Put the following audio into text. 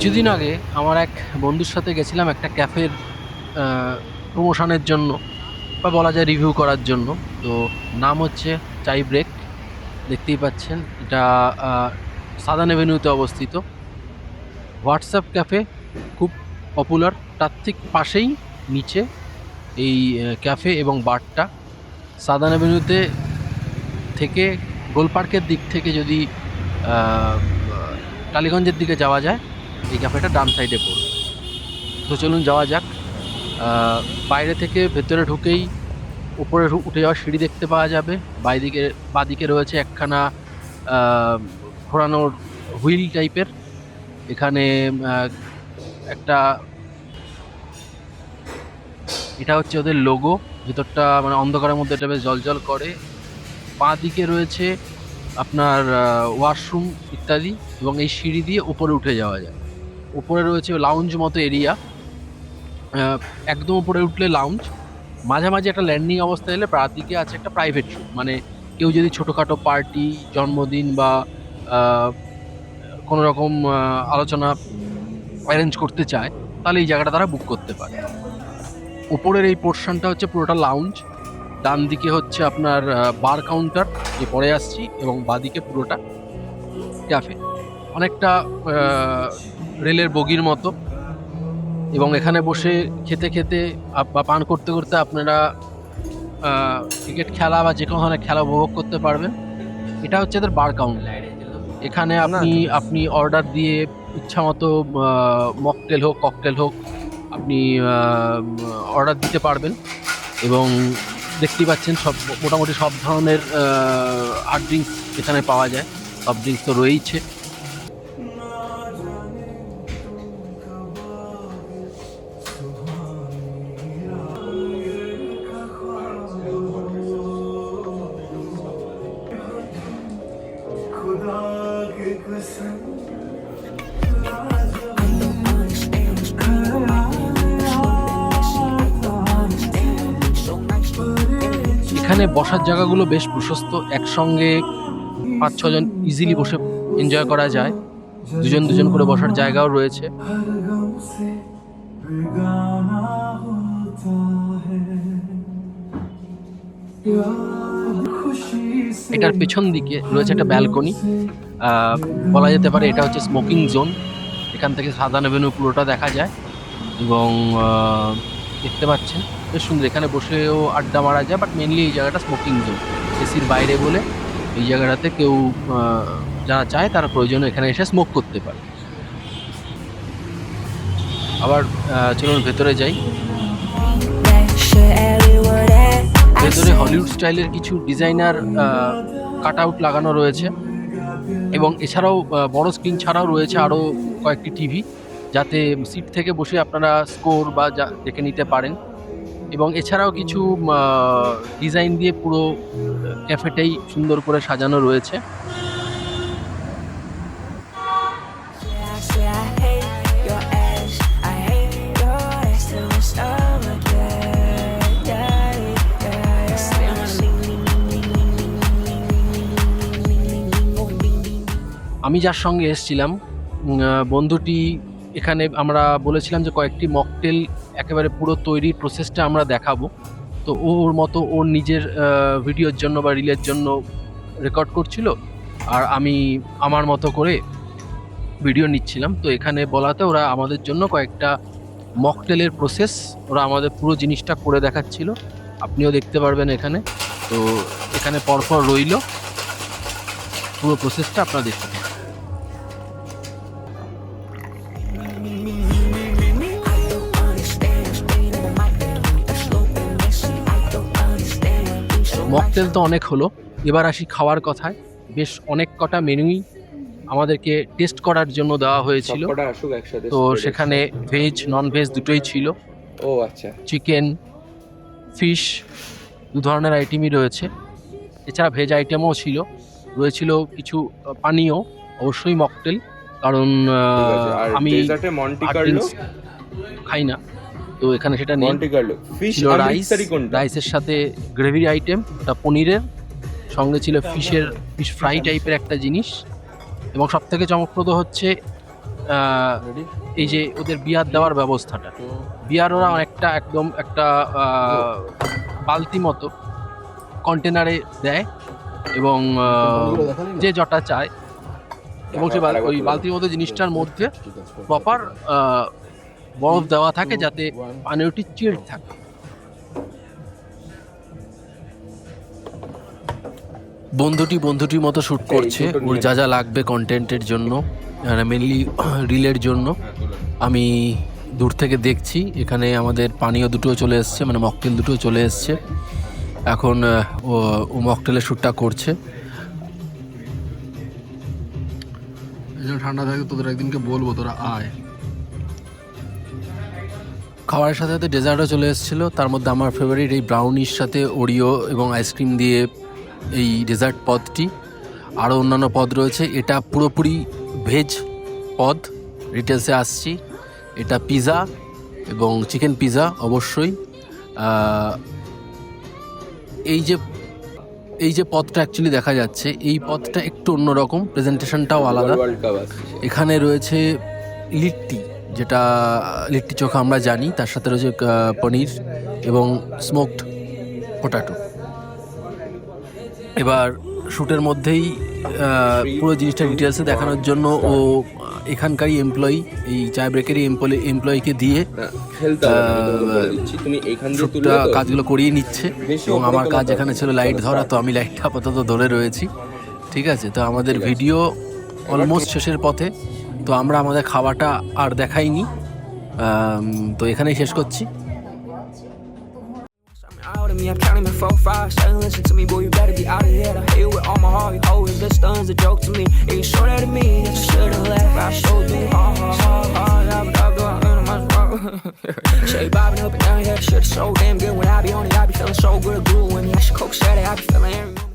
কিছুদিন আগে আমার এক বন্ধুর সাথে গেছিলাম একটা ক্যাফের প্রমোশনের জন্য, বা বলা যায় রিভিউ করার জন্য। তো নাম হচ্ছে চাই ব্রেক। দেখতেই পাচ্ছেন এটা সাদার্ন এভিনিউতে অবস্থিত। হোয়াটসঅ্যাপ ক্যাফে খুব পপুলার, তার ঠিক পাশেই নিচে এই ক্যাফে এবং বারটা। সাদার্ন এভিনিউতে থেকে গোলপার্কের দিক থেকে যদি আহ, টালিগঞ্জের দিকে যাওয়া যায়, এই ক্যাফেটা ডান সাইডে পড়বে। তো চলুন যাওয়া যাক। বাইরে থেকে ভেতরে ঢুকেই উপরে উঠে যাওয়ার সিঁড়ি দেখতে পাওয়া যাবে। বাদিকে রয়েছে একখানা আহ, ঘোরানোর হুইল টাইপের। এখানে আহ, একটা এটা হচ্ছে ওদের লোগো। ভেতরটা মানে অন্ধকারের মধ্যে এটা বেশ জলজল করে। বাঁ দিকে রয়েছে আপনার ওয়াশরুম ইত্যাদি, এবং এই সিঁড়ি দিয়ে উপরে উঠে যাওয়া যায়। উপরে রয়েছে লাউঞ্জ মতো এরিয়া। একদম উপরে উঠলে লাউঞ্জ, মাঝামাঝি একটা ল্যান্ডিং অবস্থায় এলে বাঁ দিকে আছে একটা প্রাইভেট রুম। মানে কেউ যদি ছোটোখাটো পার্টি, জন্মদিন বা আহ, কোনো রকম আলোচনা অ্যারেঞ্জ করতে চায়, তাহলে এই জায়গাটা তারা বুক করতে পারে। উপরের এই পোর্শনটা হচ্ছে পুরোটা লাউঞ্জ। ডান দিকে হচ্ছে আপনার বার কাউন্টার, যে পরে আসছি, এবং বাদিকে পুরোটা ক্যাফে। অনেকটা রেলের বগির মতো, এবং এখানে বসে খেতে খেতে বা পান করতে করতে আপনারা ক্রিকেট খেলা বা যে কোনো ধরনের খেলা উপভোগ করতে পারবেন। এটা হচ্ছে এদের বার কাউন্টার। এখানে আপনি অর্ডার দিয়ে ইচ্ছা মতো মকটেল হোক, ককটেল হোক, আপনি অর্ডার দিতে পারবেন। এবং দেখতেই পাচ্ছেন মোটামুটি সব ধরনের হার্ড ড্রিঙ্কস এখানে পাওয়া যায়। সফট ড্রিঙ্কস তো রয়েইছে। এখানে বসার জায়গাগুলো বেশ প্রশস্ত, একসঙ্গে 5-6 জন ইজিলি বসে এনজয় করা যায়। দুজন দুজন করে বসার জায়গাও রয়েছে। এটার পেছন দিকে রয়েছে একটা ব্যালকনি। বলা যেতে পারে এটা হচ্ছে স্মোকিং জোন। এখান থেকে সাদার্ন এভিনিউ পুরোটা দেখা যায়, এবং দেখতে পাচ্ছেন বেশ সুন্দর। এখানে বসেও আড্ডা মারা যায়, বাট মেনলি এই জায়গাটা স্মোকিং জোন, এসির বাইরে বলে এই জায়গাটাতে কেউ যারা চায় তারা প্রয়োজনে এখানে এসে স্মোক করতে পারে। আবার চলুন ভেতরে যাই। ভেতরে হলিউড স্টাইলের কিছু ডিজাইনার কাট আউট লাগানো রয়েছে, এবং এছাড়াও বড় স্ক্রিন ছাড়াও রয়েছে আরও কয়েকটি টিভি, যাতে সিট থেকে বসে আপনারা স্কোর বা যা দেখে নিতে পারেন। এবং এছাড়াও কিছু ডিজাইন দিয়ে পুরো ক্যাফেটাই সুন্দর করে সাজানো রয়েছে। আমি যার সঙ্গে এসেছিলাম, বন্ধুটি, এখানে আমরা বলেছিলাম যে কয়েকটি মকটেল একেবারে পুরো তৈরির প্রসেসটা আমরা দেখাবো। তো ওর মতো ওর নিজের ভিডিওর জন্য বা রিলের জন্য রেকর্ড করছিল, আর আমি আমার মতো করে ভিডিও নিচ্ছিলাম। তো এখানে বলাতে ওরা আমাদের জন্য কয়েকটা মকটেলের প্রসেস ওরা আমাদের পুরো জিনিসটা করে দেখাচ্ছিল। আপনিও দেখতে পারবেন এখানে। তো এখানে পরপর রইল, পুরো প্রসেসটা আপনারা দেখতে পাবেন। মকটেল তো অনেক হলো, এবার আসি খাওয়ার কথায়। বেশ অনেক কটা মেনুই আমাদেরকে টেস্ট করার জন্য দেওয়া হয়েছিল। তো সেখানে ভেজ নন ভেজ দুটোই ছিল। ও আচ্ছা। চিকেন, ফিশ, দু ধরনের আইটেমই রয়েছে। এছাড়া ভেজ আইটেমও ছিল, রয়েছিল কিছু পানীয়, অবশ্যই মকটেল, কারণ আমি খাই না। তো এখানে সেটা নেই। ছিল রাইসের সাথে গ্রেভির আইটেম, ওটা পনিরের সঙ্গে ছিল ফিশ ফ্রাই টাইপের একটা জিনিস। এবং সব থেকে চমকপ্রদ হচ্ছে এই যে ওদের বিয়ার দেওয়ার ব্যবস্থাটা, বিয়ার ওরা একটা একদম একটা বালতি মতো কন্টেনারে দেয় এবং যে যটা চায় এবং সে ওই বালতির মতো জিনিসটার মধ্যে প্রপার বরফ দেওয়া থাকে যাতে পানীয়টি চিল্ড থাকে। বন্ধুটির মতো শ্যুট করছে, ওর যা যা লাগবে কন্টেন্টের জন্য, মেনলি রিলের জন্য। আমি দূর থেকে দেখছি। এখানে আমাদের পানীয় দুটো চলে এসছে, মানে মকটেল দুটো চলে এসছে। এখন ও মকটেলের শ্যুটটা করছে। ঠান্ডা থাকে, তোদের একদিনকে বলবো তোরা আয়। খাবারের সাথে সাথে ডেজার্টও চলে এসেছিলো। তার মধ্যে আমার ফেভারিট এই ব্রাউনির সাথে ওরিও এবং আইসক্রিম দিয়ে এই ডেজার্ট পদটি। আরও অন্যান্য পদ রয়েছে। এটা পুরোপুরি ভেজ পদ, রিটেলসে আসছি। এটা পিৎজা এবং চিকেন পিৎজা অবশ্যই। এই যে পদটা অ্যাকচুয়ালি দেখা যাচ্ছে, এই পদটা একটু অন্যরকম, প্রেজেন্টেশনটাও আলাদা। এখানে রয়েছে লিট্টি, যেটা লিট্টি চোখা আমরা জানি, তার সাথে রয়েছে পনির এবং স্মোকড পোটাটো। এবার শ্যুটের মধ্যেই পুরো জিনিসটা ডিটেলসে দেখানোর জন্য ও এখানকারই এমপ্লয়ি, এই চায় ব্রেকেরই এমপ্লয়িকে দিয়ে শ্যুটটা কাজগুলো করিয়ে নিচ্ছে। এবং আমার কাজ এখানে ছিল লাইট ধরা, তো আমি লাইটটা আপাতত ধরে রয়েছি। ঠিক আছে, তো আমাদের ভিডিও অলমোস্ট শেষের পথে। তো আমরা আমাদের খাওয়াটা আর দেখাইনি, তো এখানেই শেষ করছি। I'm counting my 4, 5, 7, listen to me, boy, you better be out of here. I hate with all my heart, you always this stunn's a joke to me. And you showed that to me, that you should've left, I showed you. Say bobbing up and down, yeah, shit is so damn good. When I be on it, I be feeling so good, glue. When you ask Coke, said it, I be feeling every